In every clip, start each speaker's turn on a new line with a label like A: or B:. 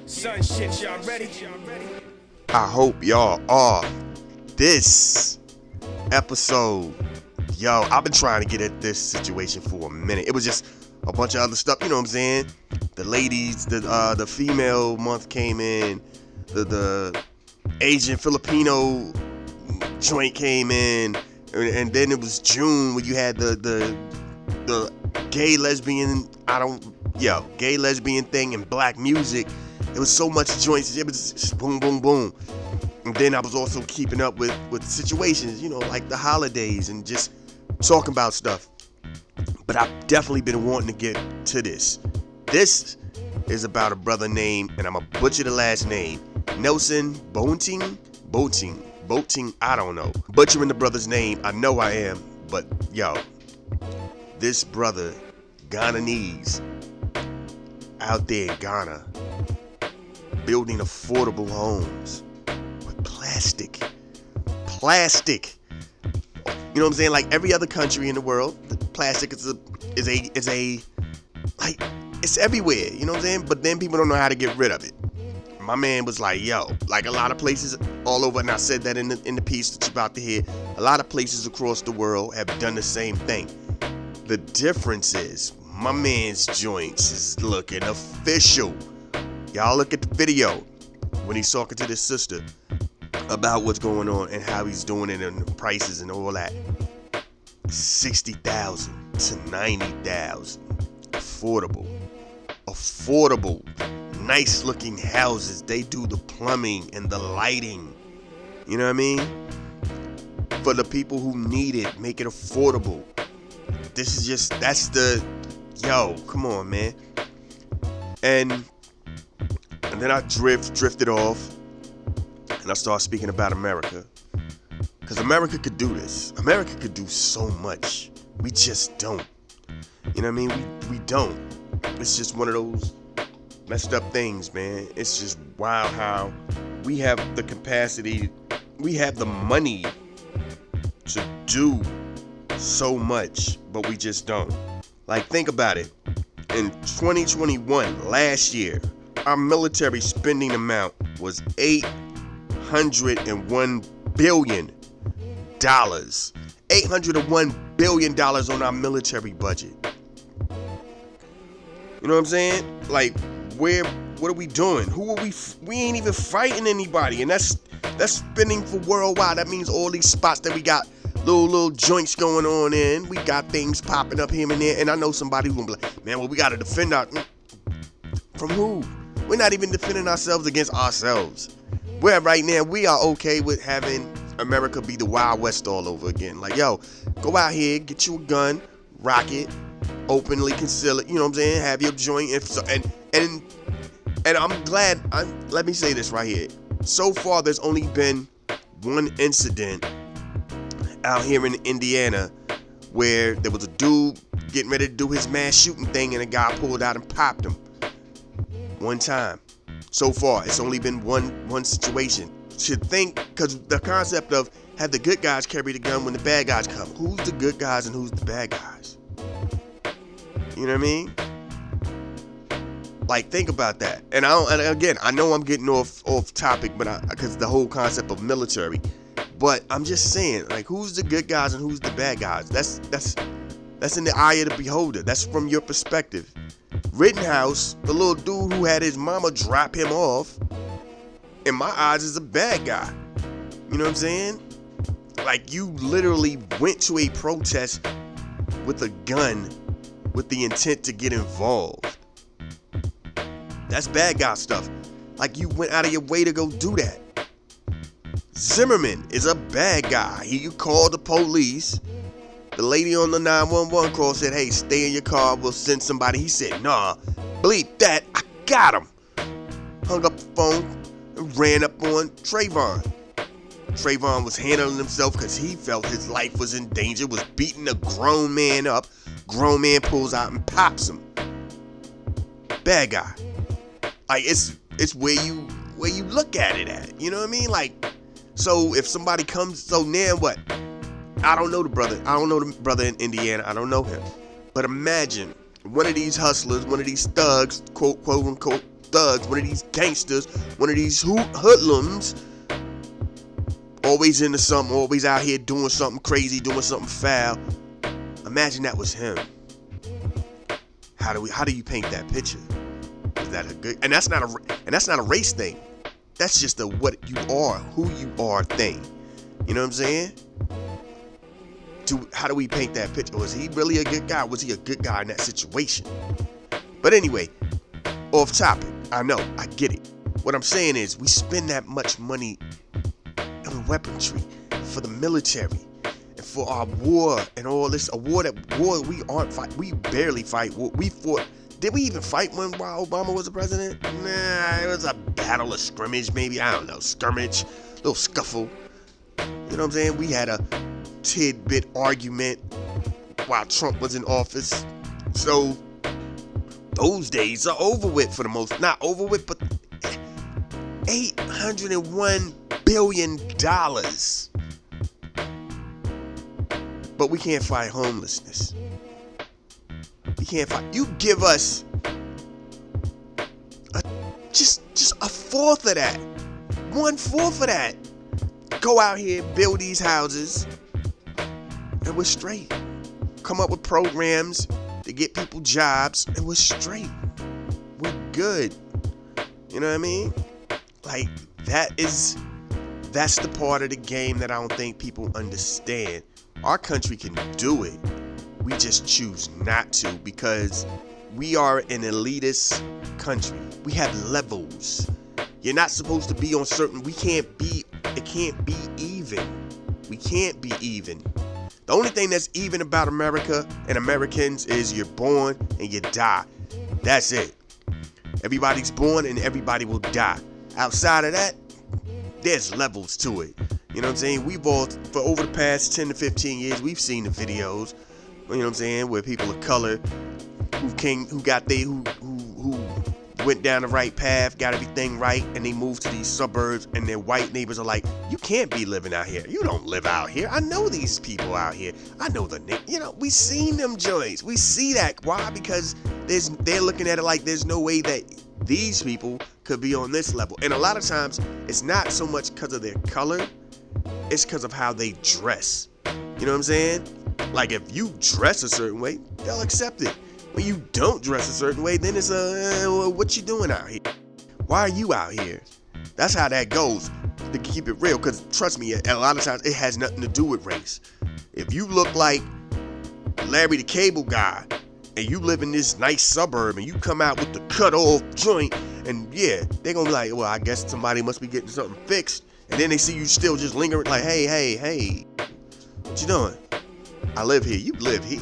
A: Son shit, y'all ready?
B: I hope y'all are. This episode, yo, I've been trying to get at this situation for a minute. It was just a bunch of other stuff, you know what I'm saying? The ladies, the female month came in, the Asian Filipino joint came in, and then it was June when you had the gay lesbian, gay lesbian thing and black music. It was so much joints. It was just boom, boom, boom. And then I was also keeping up with situations, you know, like the holidays and just talking about stuff. But I've definitely been wanting to get to this. This is about a brother named, and I'm going to butcher the last name, Nelson Boateng, I don't know. Butchering the brother's name, I know I am. But, yo, this brother, Ghananese, out there in Ghana, building affordable homes with plastic. You know what I'm saying? Like every other country in the world, the plastic is it's everywhere. You know what I'm saying? But then people don't know how to get rid of it. My man was like, yo, like a lot of places all over, and I said that in the piece that you're about to hear. A lot of places across the world have done the same thing. The difference is my man's joints is looking official. Y'all look at the video when he's talking to this sister about what's going on and how he's doing it and the prices and all that. 60,000 to 90,000. Affordable. Nice looking houses. They do the plumbing and the lighting. You know what I mean? For the people who need it, make it affordable. Come on, man. And then I drifted off, and I started speaking about America. Because America could do this. America could do so much. We just don't. You know what I mean? We don't. It's just one of those messed up things, man. It's just wild how we have the capacity, we have the money to do so much, but we just don't. Like, think about it. In 2021, last year, our military spending amount was $801 billion. $801 billion on our military budget. You know what I'm saying? Like, what are we doing? We ain't even fighting anybody, and that's spending for worldwide. That means all these spots that we got little joints going on in. We got things popping up here and there, and I know somebody who gonna be like, man, well, we gotta defend from who? We're not even defending ourselves against ourselves. Where right now we are okay with having America be the Wild West all over again. Like, yo, go out here, get you a gun, rock it, openly conceal it. You know what I'm saying? Have your joint, and I'm glad. Let me say this right here. So far, there's only been one incident out here in Indiana where there was a dude getting ready to do his mass shooting thing, and a guy pulled out and popped him. One time. So far, it's only been one situation. Should think, because the concept of have the good guys carry the gun when the bad guys come. Who's the good guys and who's the bad guys? You know what I mean? Like, think about that. And again, I know I'm getting off topic, but because the whole concept of military. But I'm just saying, like, who's the good guys and who's the bad guys? That's in the eye of the beholder. That's from your perspective. Rittenhouse, the little dude who had his mama drop him off, in my eyes is a bad guy. You know what I'm saying? Like, you literally went to a protest with a gun with the intent to get involved. That's bad guy stuff. Like, you went out of your way to go do that. Zimmerman is a bad guy. He called the police. The lady on the 911 call said, hey, stay in your car, we'll send somebody. He said, nah, bleep that, I got him. Hung up the phone and ran up on Trayvon. Trayvon was handling himself because he felt his life was in danger, was beating a grown man up. Grown man pulls out and pops him. Bad guy. Like, it's where you look at it at. You know what I mean? Like, so if somebody comes, so now what? I don't know the brother. I don't know the brother in Indiana. I don't know him. But imagine one of these hustlers, one of these thugs, quote unquote, thugs, one of these gangsters, one of these hoodlums, always into something, always out here doing something crazy, doing something foul. Imagine that was him. How do you paint that picture? Is that a good? And that's not a race thing. That's just a what you are, who you are thing. You know what I'm saying? How do we paint that picture? Was he really a good guy? Was he a good guy in that situation? But anyway, off topic. I know, I get it. What I'm saying is, we spend that much money on weaponry for the military and for our war and all this. War we aren't fight. We barely fight. We fought. Did we even fight while Obama was the president? Nah, it was a battle, a scrimmage, maybe. I don't know, skirmish, little scuffle. You know what I'm saying? We had a tidbit argument while Trump was in office. So those days are over with for the most. Not over with, but $801 billion. But we can't fight homelessness. We can't fight. You give us just a fourth of that. 1/4 of that. Go out here, build these houses, and we're straight. Come up with programs to get people jobs, and we're straight. We're good. You know what I mean? Like, that's the part of the game that I don't think people understand. Our country can do it. We just choose not to because we are an elitist country. We have levels. You're not supposed to be on certain. It can't be even. We can't be even. The only thing that's even about America and Americans is you're born and you die. That's it. Everybody's born and everybody will die. Outside of that, there's levels to it. You know what I'm saying? We've all, for over the past 10 to 15 years, we've seen the videos, you know what I'm saying, where people of color who went down the right path, got everything right, and they moved to these suburbs, and their white neighbors are like, you can't be living out here. You don't live out here. I know these people out here. I know we seen them joints. We see that. Why? Because they're looking at it like there's no way that these people could be on this level. And a lot of times, it's not so much because of their color, it's because of how they dress. You know what I'm saying? Like, if you dress a certain way, they'll accept it. When you don't dress a certain way, then it's what you doing out here? Why are you out here? That's how that goes, to keep it real, because trust me, a lot of times it has nothing to do with race. If you look like Larry the Cable Guy and you live in this nice suburb and you come out with the cut off joint, and yeah, they're gonna be like, well, I guess somebody must be getting something fixed. And then they see you still just lingering like, hey, what you doing? I live here. You live here?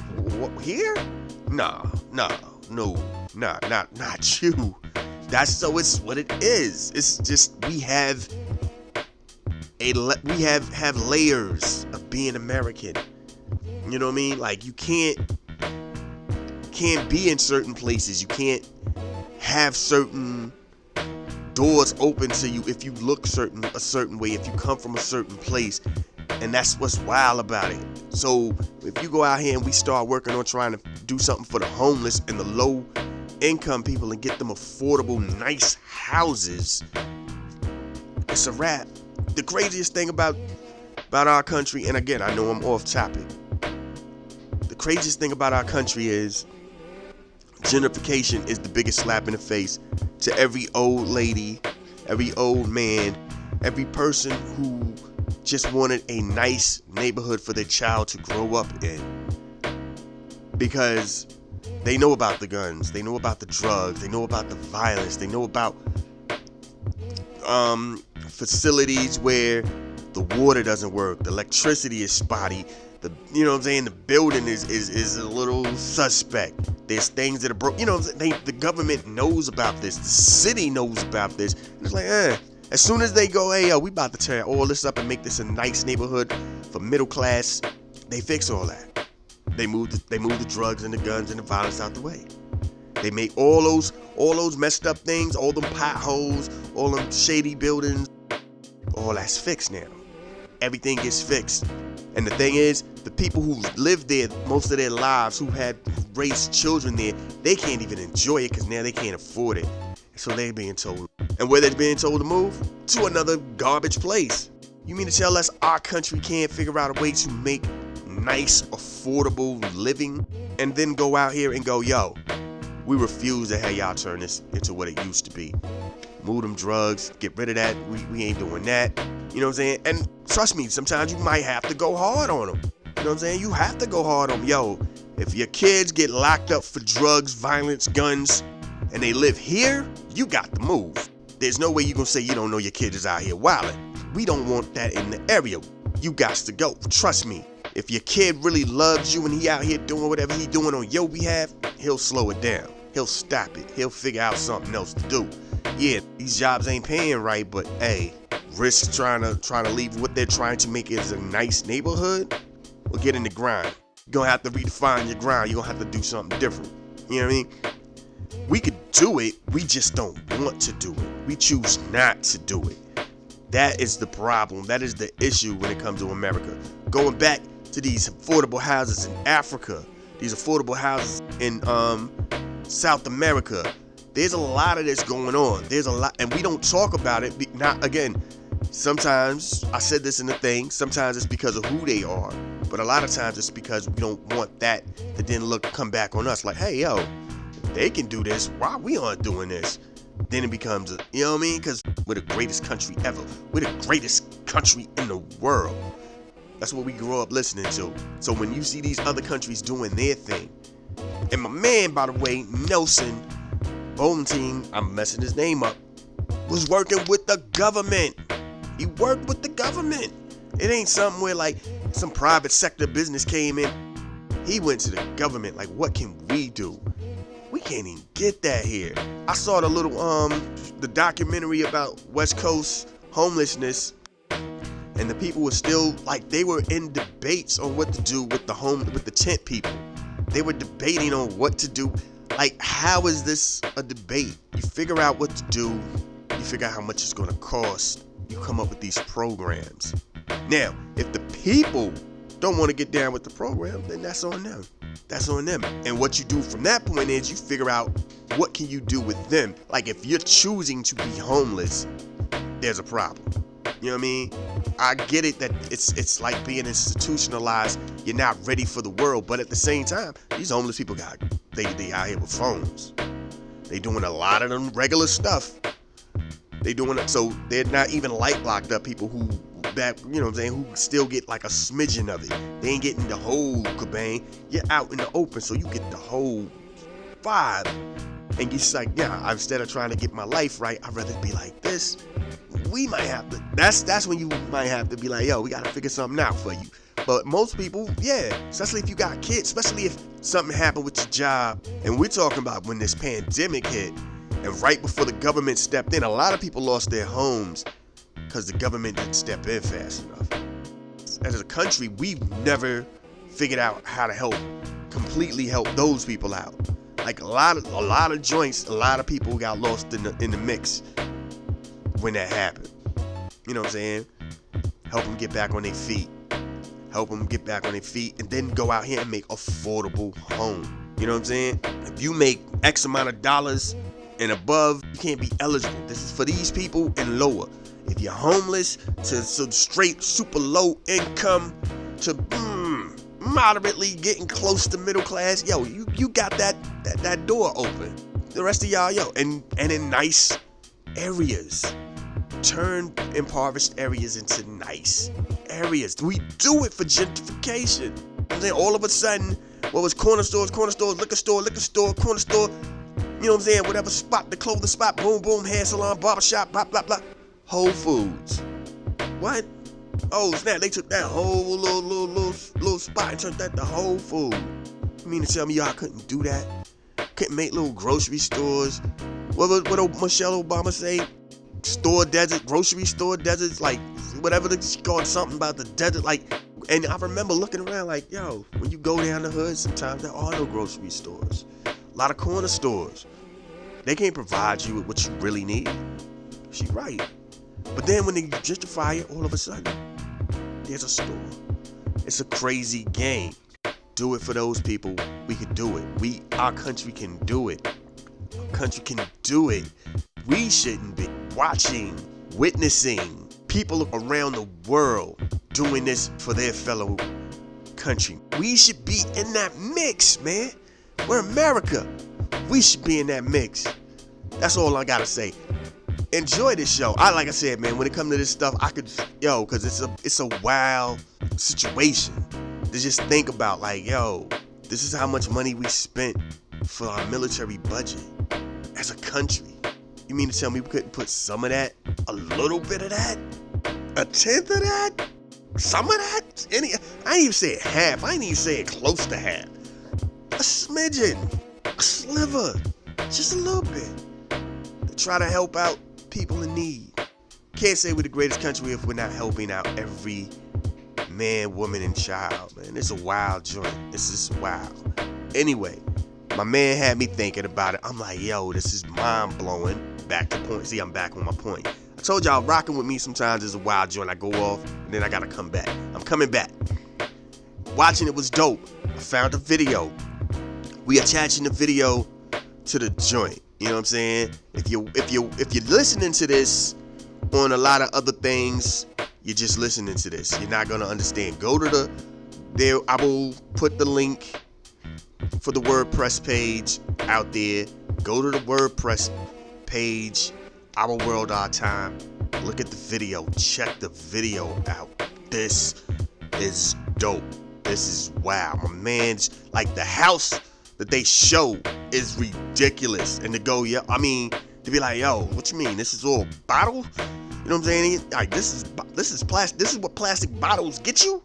B: Here? No, not you. It's what it is. It's just we have layers of being American. You know what I mean? Like, you can't be in certain places. You can't have certain doors open to you if you look a certain way, if you come from a certain place. And that's what's wild about it. So if you go out here and we start working on trying to do something for the homeless and the low income people and get them affordable, nice houses, it's a wrap. The craziest thing about our country, and again, I know I'm off topic. The craziest thing about our country is gentrification is the biggest slap in the face to every old lady, every old man, every person who just wanted a nice neighborhood for their child to grow up in. Because they know about the guns, they know about the drugs, they know about the violence, they know about facilities where the water doesn't work, the electricity is spotty, you know what I'm saying, the building is a little suspect. There's things that are broke. You know, the government knows about this, the city knows about this. And it's like, as soon as they go, hey, we about to tear all this up and make this a nice neighborhood for middle class, they fix all that. They move the drugs and the guns and the violence out the way. They make all those messed up things, all them potholes, all them shady buildings, all that's fixed now. Everything gets fixed. And the thing is, the people who lived there most of their lives, who raised children there, they can't even enjoy it because now they can't afford it. So they're being told. And where they're being told to move? To another garbage place. You mean to tell us our country can't figure out a way to make nice, affordable living and then go out here and go, yo, we refuse to have y'all turn this into what it used to be. Move them drugs, get rid of that. We ain't doing that. You know what I'm saying? And trust me, sometimes you might have to go hard on them. You know what I'm saying? You have to go hard on them. Yo, if your kids get locked up for drugs, violence, guns, and they live here, you got to move. There's no way you gonna say you don't know your kid is out here wilding. We don't want that in the area. You got to go. Trust me. If your kid really loves you and he out here doing whatever he doing on your behalf, he'll slow it down. He'll stop it. He'll figure out something else to do. Yeah, these jobs ain't paying right, but hey, risk trying to leave what they're trying to make is a nice neighborhood. Well, get in the grind. You're gonna have to redefine your grind. You're gonna have to do something different. You know what I mean? We could do it, we just don't want to do it. We choose not to do it. That is the problem. That is the issue when it comes to America. Going back to these affordable houses in Africa, these affordable houses in South America, there's a lot of this going on. There's a lot, and we don't talk about it. Not again. Sometimes I said this in the thing. Sometimes it's because of who they are, but a lot of times it's because we don't want that to then come back on us. Like, hey, yo, if they can do this, why we aren't doing this? Then it becomes, you know what I mean? Because we're the greatest country ever. We're the greatest country in the world. That's what we grew up listening to. So when you see these other countries doing their thing, and my man, by the way, Nelson Boateng, I'm messing his name up, was working with the government. He worked with the government. It ain't something where like some private sector business came in. He went to the government. Like, what can we do? We can't even get that here. I saw the little the documentary about West Coast homelessness, and the people were still like, they were in debates on what to do with the tent people. They were debating on what to do. Like, how is this a debate? You figure out what to do. You figure out how much it's going to cost. You come up with these programs. Now, if the people don't want to get down with the program, then that's on them. That's on them. And what you do from that point is you figure out what can you do with them. Like, if you're choosing to be homeless, there's a problem. You know what I mean? I get it that it's like being institutionalized. You're not ready for the world, but at the same time, these homeless people they out here with phones. They doing a lot of them regular stuff. They doing it, so they're not even like locked up people who that, you know what I'm saying, who still get like a smidgen of it. They ain't getting the whole kabang. You're out in the open, so you get the whole vibe. And you're just like, yeah, instead of trying to get my life right, I'd rather be like this. We might have to, that's when you might have to be like, yo, we gotta figure something out for you. But most people, yeah, especially if you got kids, especially if something happened with your job. And we're talking about when this pandemic hit, and right before the government stepped in, a lot of people lost their homes because the government didn't step in fast enough. As a country, we've never figured out how to completely help those people out. Like a lot of joints, a lot of people got lost in the mix when that happened. You know what I'm saying? Help them get back on their feet. Help them get back on their feet, and then go out here and make affordable home. You know what I'm saying? If you make X amount of dollars and above, you can't be eligible. This is for these people and lower. If you're homeless to some straight super low income to moderately getting close to middle class, yo, you got that door open. The rest of y'all, yo, and in nice areas. Turn impoverished areas into nice areas. We do it for gentrification. I'm saying, all of a sudden, what was corner stores, liquor store, corner store, you know what I'm saying, whatever spot, the clothing spot, boom, boom, hair salon, barbershop, blah, blah, blah. Whole Foods. What? Oh, snap, they took that whole little spot and turned that to Whole Food. You mean to tell me y'all couldn't do that? Couldn't make little grocery stores? What Michelle Obama say? Store desert, grocery store deserts, like whatever she called something about the desert, like. And I remember looking around like, yo, when you go down the hood, sometimes there are no grocery stores. A lot of corner stores. They can't provide you with what you really need. She right. But then when they gentrify it, all of a sudden, there's a store. It's a crazy game. Do it for those people. We can do it. Our country can do it. country can do it, we shouldn't be watching, witnessing people around the world doing this for their fellow country. We should be in that mix, man. We're America. We should be in that mix. That's all I gotta say. Enjoy this show. Like I said, man, when it comes to this stuff, cause it's a wild situation to just think about. Like, this is how much money we spent for our military budget as a country. You mean to tell me we couldn't put some of that, a little bit of that, a tenth of that, some of that? I ain't even say half. I ain't even say it close to half. A smidgen, a sliver, just a little bit to try to help out people in need. Can't say we're the greatest country if we're not helping out every man, woman, and child, man. It's a wild joint. This is wild. Anyway, my man had me thinking about it. I'm like, this is mind-blowing. Back to point. See, I'm back on my point. I told y'all, rocking with me sometimes is a wild joint. I go off, and then I gotta come back. I'm coming back. Watching it was dope. I found a video. We attaching the video to the joint. You know what I'm saying? If you're listening to this on a lot of other things, you're just listening to this. You're not gonna understand. Go to I will put the link for the WordPress page out there. Go to the WordPress page, ourworld.time. Look at the video. Check the video out. This is dope. This is wow. My man's like the house that they show is ridiculous. And to go, to be like, what you mean? This is all bottle? You know what I'm saying? Like, this is plastic. This is what plastic bottles get you?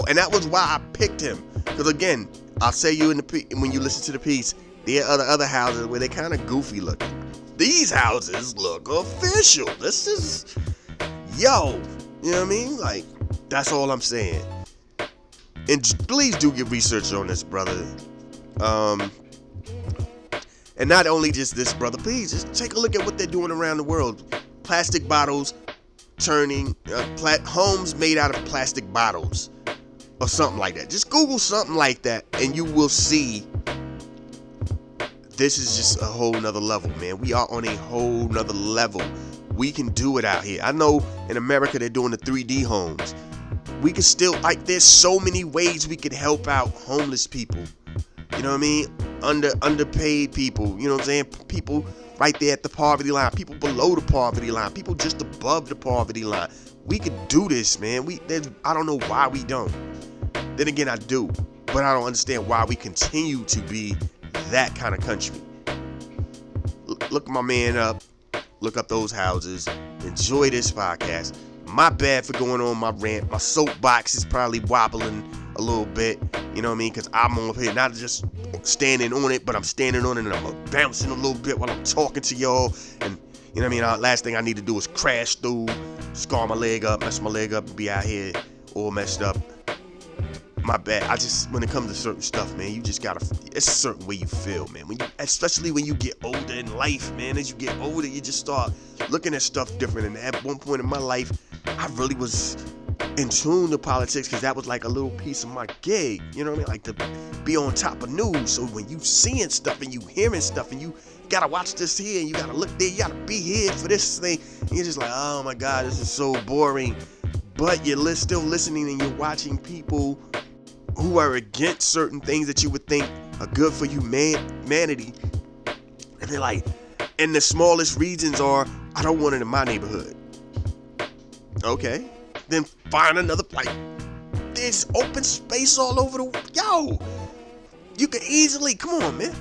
B: And that was why I picked him. Because again, I'll say you when you listen to the piece, there are other houses where they kind of goofy looking. These houses look official. This is, you know what I mean? Like, that's all I'm saying. And please do get research on this, brother. And not only just this, brother, please just take a look at what they're doing around the world. Plastic bottles turning, homes made out of plastic bottles or something like that. Just Google something like that and you will see this is just a whole nother level, man. We are on a whole nother level. We can do it out here. I know in America they're doing the 3D homes. We can still, there's so many ways we can help out homeless people. You know what I mean? Underpaid people, you know what I'm saying? People right there at the poverty line, people below the poverty line, people just above the poverty line. We could do this, man. I don't know why we don't. Then again, I do, but I don't understand why we continue to be that kind of country. Look my man up. Look up those houses. Enjoy this podcast. My bad for going on my rant. My soapbox is probably wobbling a little bit. You know what I mean? Because I'm on here, not just standing on it, but I'm standing on it and I'm bouncing a little bit while I'm talking to y'all. And you know what I mean? Last thing I need to do is crash through, scar my leg up, mess my leg up, and be out here all messed up. My bad. When it comes to certain stuff, man, you just gotta, it's a certain way you feel, man. Especially when you get older in life, man. As you get older, you just start looking at stuff different. And at one point in my life, I really was in tune to politics because that was like a little piece of my gig. You know what I mean? Like to be on top of news. So when you seeing stuff and you hearing stuff and you gotta watch this here and you gotta look there, you gotta be here for this thing. And you're just like, oh my God, this is so boring. But you're still listening and you're watching people who are against certain things that you would think are good for humanity. And they're like, and the smallest reasons are, I don't want it in my neighborhood. Okay, then find another place. There's open space all over you can easily, come on, man.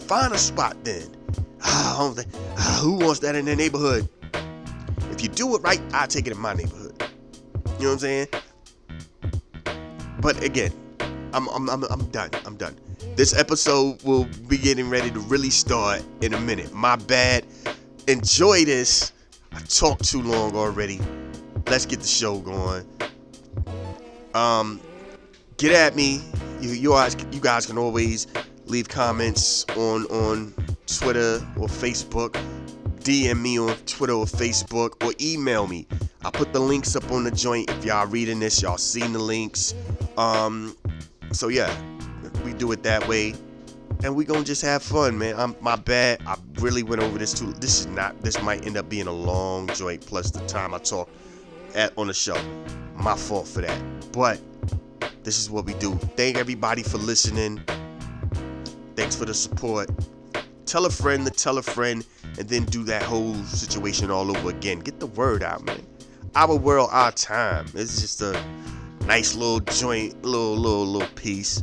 B: Find a spot then. Who wants that in their neighborhood? If you do it right, I'll take it in my neighborhood. You know what I'm saying? But again, I'm done. I'm done. This episode will be getting ready to really start in a minute. My bad. Enjoy this. I talked too long already. Let's get the show going. Get at me. You guys can always leave comments on Twitter or Facebook. DM me on Twitter or Facebook or email me. I'll put the links up on the joint. If y'all reading this, y'all seen the links. So yeah, we do it that way. and we gonna just have fun, man. My bad. I really went over this too. This might end up being a long joint plus the time I talk on the show. My fault for that. But this is what we do. Thank everybody for listening. Thanks for the support. Tell a friend to tell a friend, and then do that whole situation all over again. Get the word out, man. Our world, our time. It's just a nice little joint, little piece.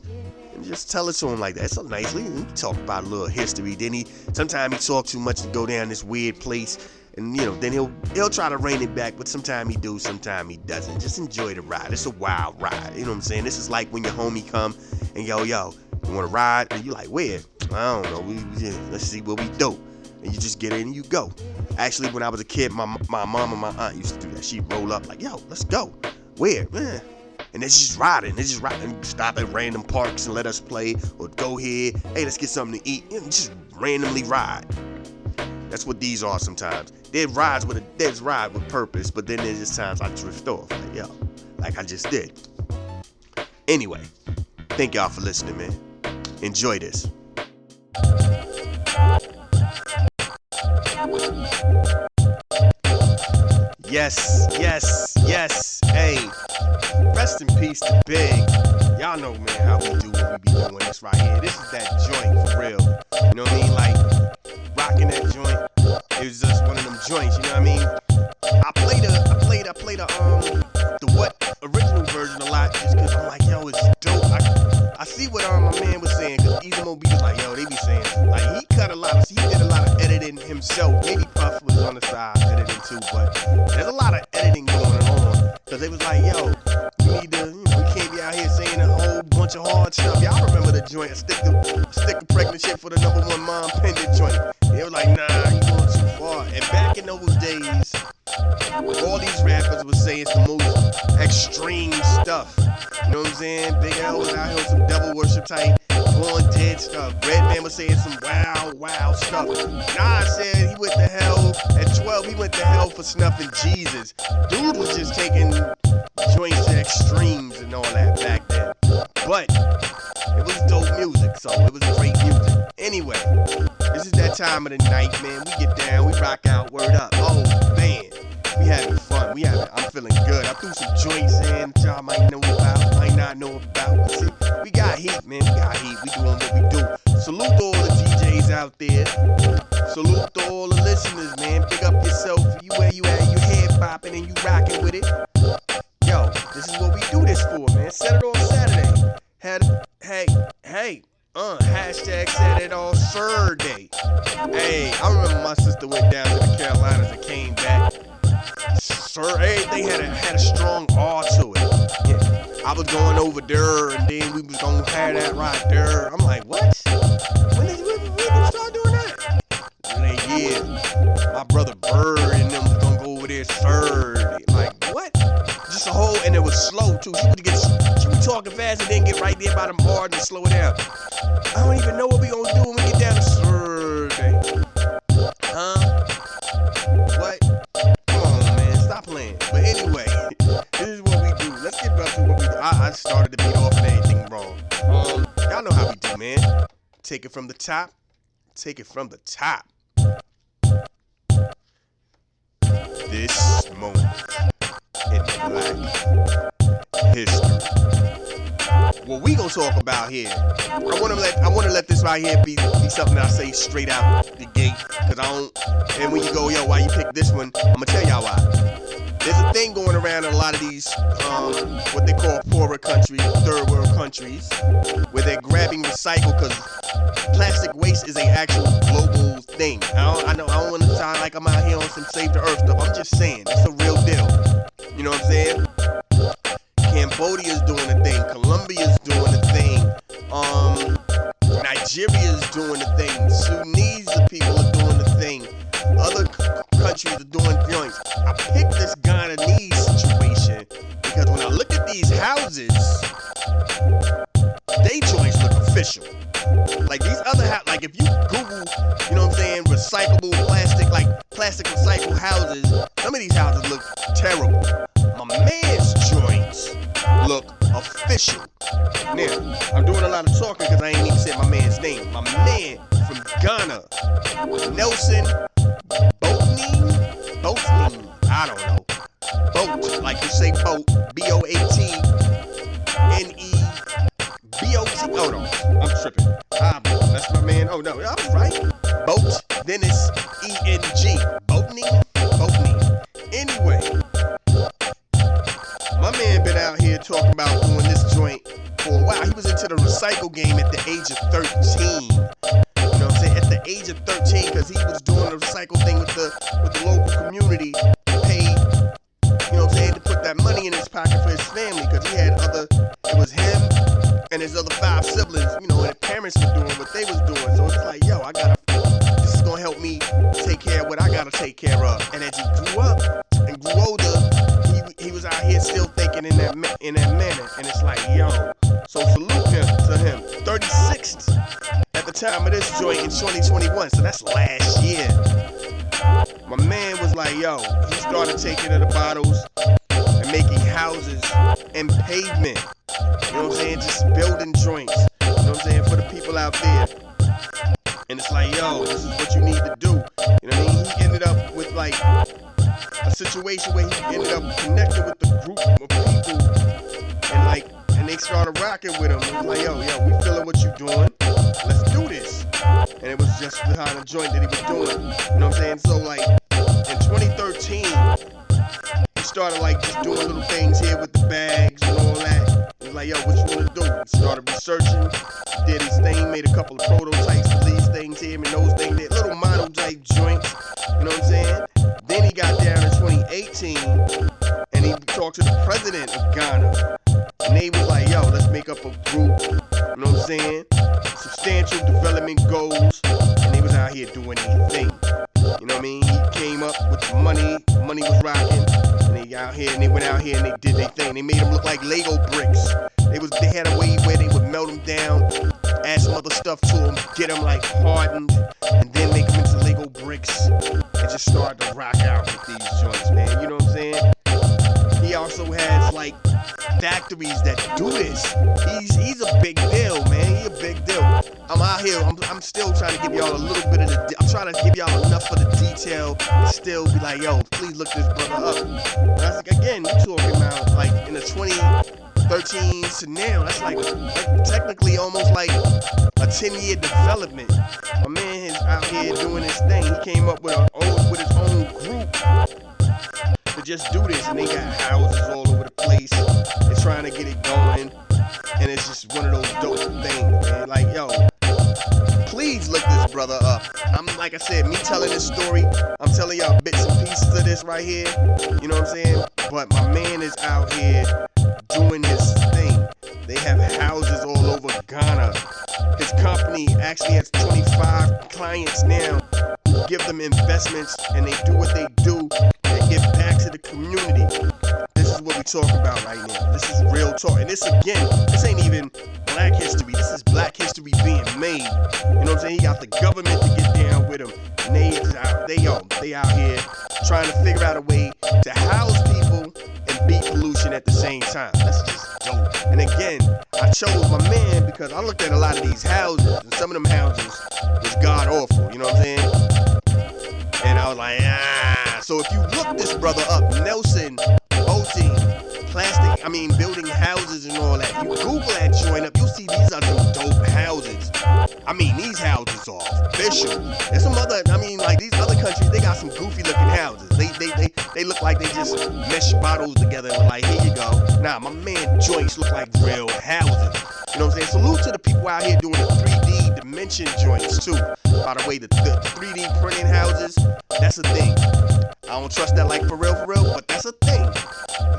B: And just tell it to him like that. It's so nice. We talk about a little history. Then sometimes he talk too much to go down this weird place. And then he'll try to rein it back, but sometimes he do, sometimes he doesn't. Just enjoy the ride. It's a wild ride. You know what I'm saying? This is like when your homie come and yo, you wanna ride? And you like, where? I don't know. Let's see what we do. And you just get in and you go. Actually, when I was a kid, my mom and my aunt used to do that. She'd roll up like, yo, let's go. Where? And they're just riding. Stop at random parks and let us play. Or go here. Hey, let's get something to eat. Just randomly ride. That's what these are sometimes. There's ride with purpose, but then there's just times I drift off. Like I just did. Anyway, thank y'all for listening, man. Enjoy this. Yes. Hey, rest in peace to Big. Y'all know, man, how we do when we be doing this right here. This is that joint for real. You know what I mean? Like, rocking that joint. It was just one of them joints, you know what I mean? I play the what original version a lot just because I'm like, yo, it's dope. I see what my man was saying, because Easy Mo B was like, yo, they be saying, like, he did a lot of editing himself. Maybe Puff was on the side editing too, but there's a lot of editing going on, because they was like, yo, we need to, we can't be out here saying a whole bunch of hard stuff. Y'all remember the joint, stick the pregnant shit for the #1 mom pendant joint. They were like, nah, you going too far. And back in those days, all these rappers was saying some most extreme stuff. You know what I'm saying? Big L was out here with some devil worship type, born dead stuff. Redman was saying some wild stuff. Nas said he went to hell at 12. He went to hell for snuffing Jesus. Dude was just taking joints to extremes and all that back then. But it was dope music, so it was great music. Anyway, this is that time of the night, man. We get down, we rock out, word up. Oh, man. We having fun. I'm feeling good. I threw some joints in that y'all might know about, might not know about. But see, we got heat, man. We got heat. We doing what we do. Salute to all the DJs out there. Salute to all the listeners, man. Big up yourself. You where you at, you head bopping and you rocking with it. Yo, this is what we do this for, man. Set it on Saturday. Hashtag set it on Saturday. Hey, I remember my sister went down to the Carolinas and came back. Everything had a strong R to it. Yeah, I was going over there, and then we was gonna have that right there. I'm like, what? When did you start doing that? And they, yeah, my brother Bird and them was gonna go over there Saturday. Like, what? Just a whole, and it was slow too. She would talking fast and then get right there by them hard and slow it down. I don't even know what we gonna do when we get down to Saturday. Huh? What? Come on, man, stop playing. But anyway, this is what we do. Let's get back to what we do. I started to beat off and anything wrong. Y'all know how we do, man. Take it from the top. Take it from the top. This moment in Black history. What we gonna talk about here? I wanna let this right here be something I say straight out the gate, cause I don't. And when you go, yo, why you pick this one? I'm gonna tell y'all why. There's a thing going around in a lot of these, what they call poorer countries, third world countries, where they're grabbing recycle, cause plastic waste is an actual global thing. I don't want to sound like I'm out here on some save the earth stuff. I'm just saying, it's a real deal. You know what I'm saying? Cambodia's doing a thing. Colombia's doing a thing. Nigeria's doing a thing. Sudanese people are doing a thing. Other countries are doing joints. I picked this Guyanese situation because when I look at these houses, they joints look official. Like these other like if you Google, you know what I'm saying, recyclable plastic, like plastic recycled houses, some of these houses look terrible. My man's joints look official. Now, I'm doing a lot of talking because I ain't even said my man's name. My man from Ghana, Nelson Boateng, I don't know. Boat, like you say boat, Boatnebot. Hold on, I'm tripping. That's my man. Oh no, I was right. Boat, then it's ENG. Boateng. Anyway, my man been out here talking about doing this joint for a while. He was into the recycle game at the age of 13. You know what I'm saying? At the age of 13, because he was doing the recycle thing with the local community to pay, you know what I'm saying, to put that money in his pocket for his family, because he had it was him and his other 5 siblings, you know, and his parents were doing what they was doing. So it's like, yo, this is gonna help me take care of what I gotta take care of. And as he grew up and grew older, he was out here still thinking in that manner. And it's like, yo, so salute to him. 36th at the time of this joint in 2021, so that's last year. My man was like, yo, he started taking the bottles and making houses and pavement. You know what I'm saying? Just building joints. You know what I'm saying? For the people out there. And it's like, yo, this is what you need to do. You know what I mean? He ended up with like a situation where he ended up connecting with the group of people, and they started rocking with him. It was like, yo, we feeling what you doing. Let's do this. And it was just behind the joint that he was doing. You know what I'm saying? So like in 2013, he started like just doing little things here with the bags and all that. He was like, yo, what you wanna do? He started researching, did his thing, made a couple of prototypes of these things here and those things there, little model type joints. You know what I'm saying? Then he got down in 2018 and he talked to the president of Ghana. And they was like, yo, let's make up a group. You know what I'm saying? Substantial development goals. And they was out here doing their thing. You know what I mean? He came up with the money. Money was rocking. And they out here and they went out here and they did their thing. They made them look like Lego bricks. They had a way where they would melt them down, add some other stuff to them, get them like hardened, and then make them into Lego bricks, and just start to rock out with these joints, man. You know what I'm saying? He also has like factories that do this. He's a big deal, man. He's a big deal. I'm out here. I'm still trying to give y'all a little bit of I'm trying to give y'all enough of the detail and still be like, yo, please look this brother up. And that's like, again, we're talking about like in the 2013 to now. That's like technically almost like a 10-year development. My man is out here doing his thing. He came up with his own group to just do this, and they got houses all over the place. They're trying to get it going, and it's just one of those dope things, man. Like, yo, please look this brother up. Like I said, me telling this story, I'm telling y'all bits and pieces of this right here. You know what I'm saying? But my man is out here doing his thing. They have houses all over Ghana. His company actually has 25 clients now who give them investments, and they do what they do and give back to the community. This is what we talking about right now. This is real talk. And this ain't even Black history. This is Black history being made. You know what I'm saying? He got the government to get down with him. And they out here trying to figure out a way to house people and beat pollution at the same time. That's just dope. And again, I chose my man because I looked at a lot of these houses, and some of them houses was god awful. You know what I'm saying? And I was like, So if you look this brother up, Nelson Boateng, building houses and all that, you Google that joint up, you'll see these are some dope houses. These houses are official. There's some other, like these other countries, they got some goofy looking houses. They look like they just mesh bottles together and like, here you go. Nah, my man joints look like real houses. You know what I'm saying? Salute to the people out here doing the 3D dimension joints too. By the way, the 3D printing houses, that's a thing. I don't trust that like for real, but that's a thing.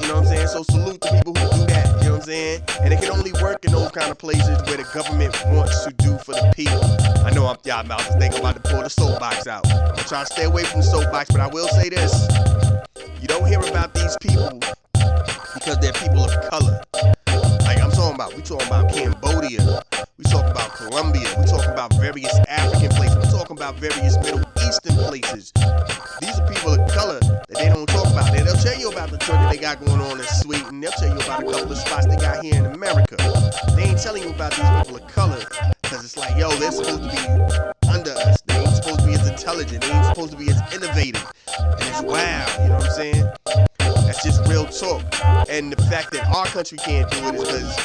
B: You know what I'm saying? So salute to people who do that. You know what I'm saying? And it can only work in those kind of places where the government wants to do for the people. I know I'm about to pull the soapbox out. I'm gonna try to stay away from the soapbox, but I will say this. You don't hear about these people because they're people of color. Like we talking about Cambodia. We talking about Colombia. We talking about various African places. We talking about various Middle Eastern places. These are people of color that they don't talk about. They'll tell you about the joint that they got going on in Sweden. They'll tell you about a couple of spots they got here in America. They ain't telling you about these people of color because Because it's like, yo, they're supposed to be under us. They ain't supposed to be as intelligent. They ain't supposed to be as innovative. And it's wild, you know what I'm saying? That's just real talk. And the fact that our country can't do it is because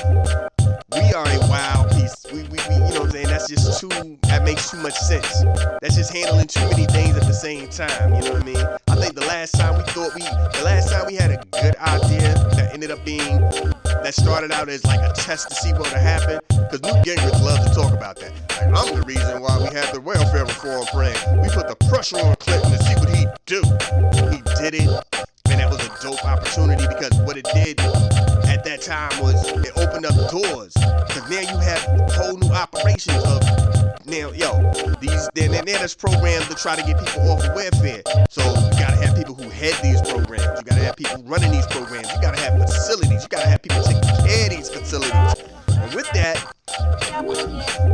B: we are a wild piece. We you know what I'm saying? That's just that makes too much sense. That's just handling too many things at the same time, you know what I mean? I think the last time we had a good idea that ended up that started out as like a test to see what would happen, because Newt Gingrich loves to talk about that. Like, I'm the reason why we had the welfare reform plan. We put the pressure on Clinton to see what he'd do. He did it, and that was a dope opportunity, because what it did at that time was it opened up doors, because now you have whole new operations of there's programs to try to get people off of welfare. So you gotta have people who head these programs. You gotta have people running these programs. You gotta have facilities. You gotta have people taking care of these facilities. And with that,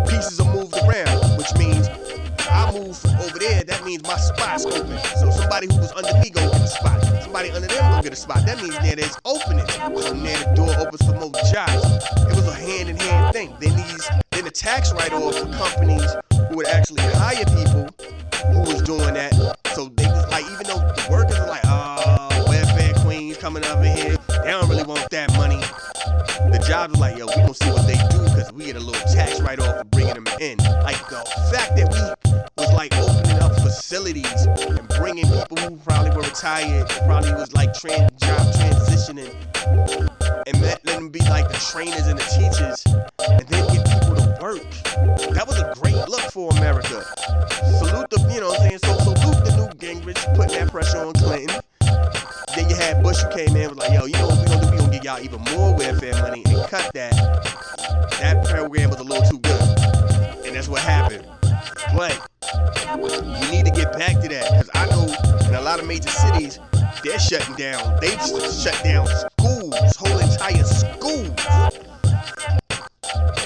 B: pieces are moved around, which means if I move from over there, that means my spot's open. So somebody who was under me gonna get a spot. Somebody under them gonna get a spot. That means now there's openings. So now the door opens for more jobs. It was a hand-in-hand thing. Then the tax write-off for companies who would actually hire people who was doing that. So they was like, even though the workers are like, oh, welfare queens coming over here, they don't really want that money. The jobs are like, yo, we gonna see what they do, because we get a little tax write-off for bringing them in. Like, the fact that we was like opening up facilities and bringing people who probably were retired, probably was like job transitioning, and letting them be like the trainers and the teachers, and then get people to work. That was a great look for America. Salute the, you know what I'm saying? So salute the Newt Gingrich putting that pressure on Clinton. Then you had Bush who came in and was like, yo, you know what we gonna do? We gonna give y'all even more welfare money and cut that. That program was a little too good. And that's what happened. But we need to get back to that, because I know in a lot of major cities, they're shutting down. They've shut down schools, whole entire schools.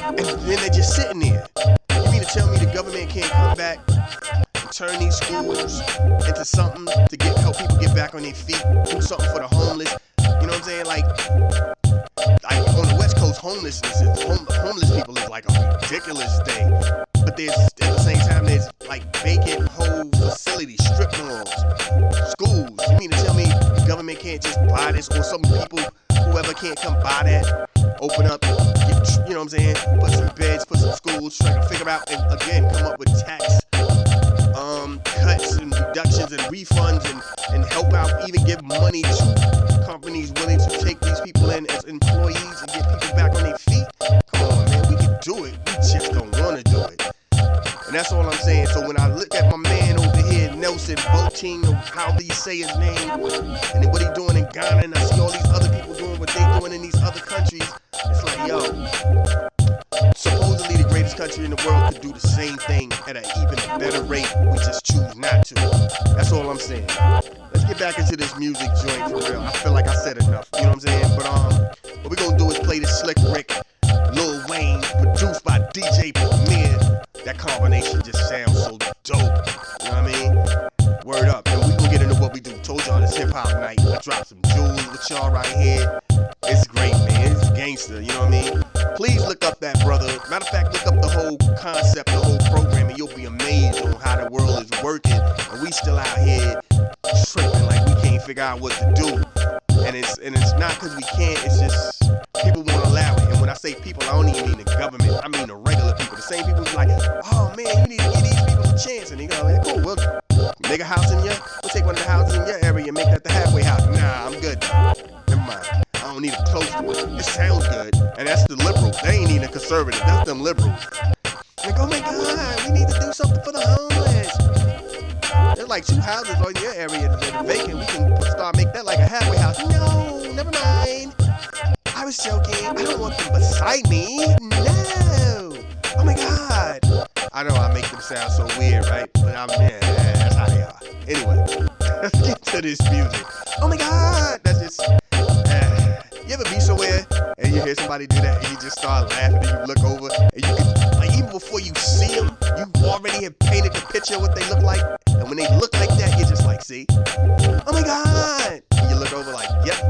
B: And then they're just sitting there. You mean to tell me the government can't come back and turn these schools into something to help people get back on their feet, do something for the homeless? You know what I'm saying? Like on the West Coast, homeless people is like a ridiculous thing. But there's, at the same time, there's like vacant whole facilities, strip malls, schools. You mean to tell me the government can't just buy this, or some people, whoever can't come buy that, open up, you know what I'm saying, put some beds, put some schools, try to figure out, and again, come up with tax cuts and reductions and refunds, and help out, even give money to companies willing to take these people in as employees and get people back on their feet. Come on, man, we can do it. We just don't want to do it. And that's all I'm saying. So when I look at my man over here, Nelson Boateng, or however you say his name, and then what he doing in Ghana, and I see all these other people doing what they doing in these other countries, it's like, yo, supposedly the greatest country in the world could do the same thing at an even better rate. We just choose not to. That's all I'm saying. Let's get back into this music joint for real. I feel like I said enough. You know what I'm saying? But what we gonna do is play this Slick Rick, Lil Wayne, produced by DJ Premier. That combination just sounds so dope. You know what I mean? Word up. And we gonna get into what we do. Told y'all it's hip hop night. I dropped some jewels with y'all right here. It's great, man. It's gangster. You know what I mean? Please look up that brother. Matter of fact, look up the whole concept, the whole program, and you'll be amazed on how the world is working. And we still out here tripping like we can't figure out what to do. And it's not because we can't. It's just people won't allow it. And when I say people, I don't even mean the government. I mean the regular people. The same people who's like, oh man, you need to give these people a chance. And they go, like, cool, we'll make a house we'll take one of the houses in your area and make that the halfway house. Nah, I'm good. Never mind. I don't need it close to it. It sounds good. And that's the liberals. They ain't even a conservative. That's them liberals. Like, oh my God, we need to do something for the homeless. There's like 2 houses on your area that are vacant. We can make that like a halfway house. No, never mind. I was joking. I don't want them beside me. No. Oh my God. I know I make them sound so weird, right? But that's how they are. Anyway, let's get to this music. Oh my God. That's just... you ever be somewhere and you hear somebody do that and you just start laughing and you look over and you can, like, even before you see them, you already have painted the picture of what they look like. And when they look like that, you're just like, see? Oh my God. And you look over like, yep.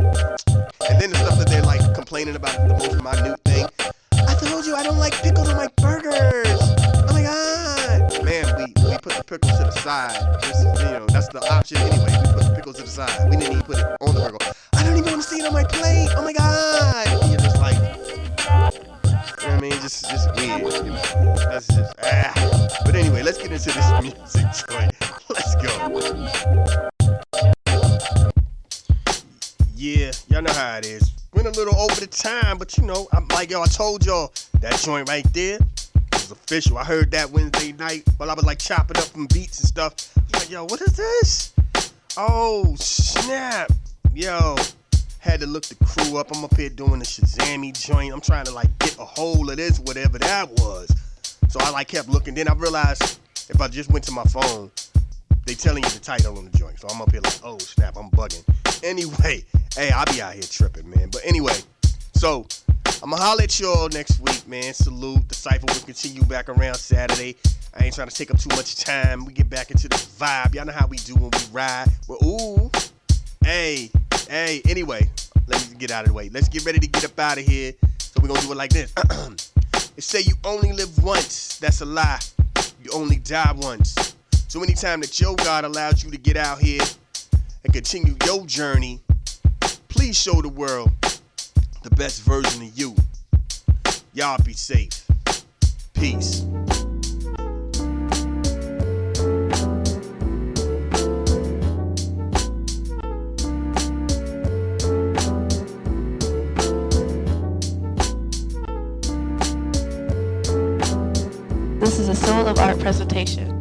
B: And then the stuff that they're like complaining about, the most minute thing. I told you I don't like pickles on my burgers. Anyway, we put the pickles to the side. We didn't even put it on the burger. I don't even want to see it on my plate. Oh my God. And you're just like, you know what I mean? Just weird. You know? That's just, But anyway, let's get into this music joint. Let's go. Yeah, y'all know how it is. Went a little over the time, but you know, I'm like, yo, I told y'all that joint right there was official. I heard that Wednesday night while I was like chopping up some beats and stuff. I was like, yo, what is this? Oh, snap. Yo, had to look the crew up. I'm up here doing the Shazammy joint. I'm trying to like get a hold of this, whatever that was. So I like kept looking. Then I realized if I just went to my phone, they telling you the title on the joint. So I'm up here like, oh, snap, I'm bugging. Anyway, hey, I'll be out here tripping, man. But anyway, so I'm going to holler at y'all next week, man. Salute. The cypher will continue back around Saturday. I ain't trying to take up too much time. We get back into the vibe. Y'all know how we do when we ride. Well, ooh. Hey. Anyway, let me get out of the way. Let's get ready to get up out of here. So we're going to do it like this. They say you only live once. That's a lie. You only die once. So anytime that your God allows you to get out here and continue your journey, please show the world the best version of you. Y'all be safe. Peace.
A: This is a Soul of Art presentation.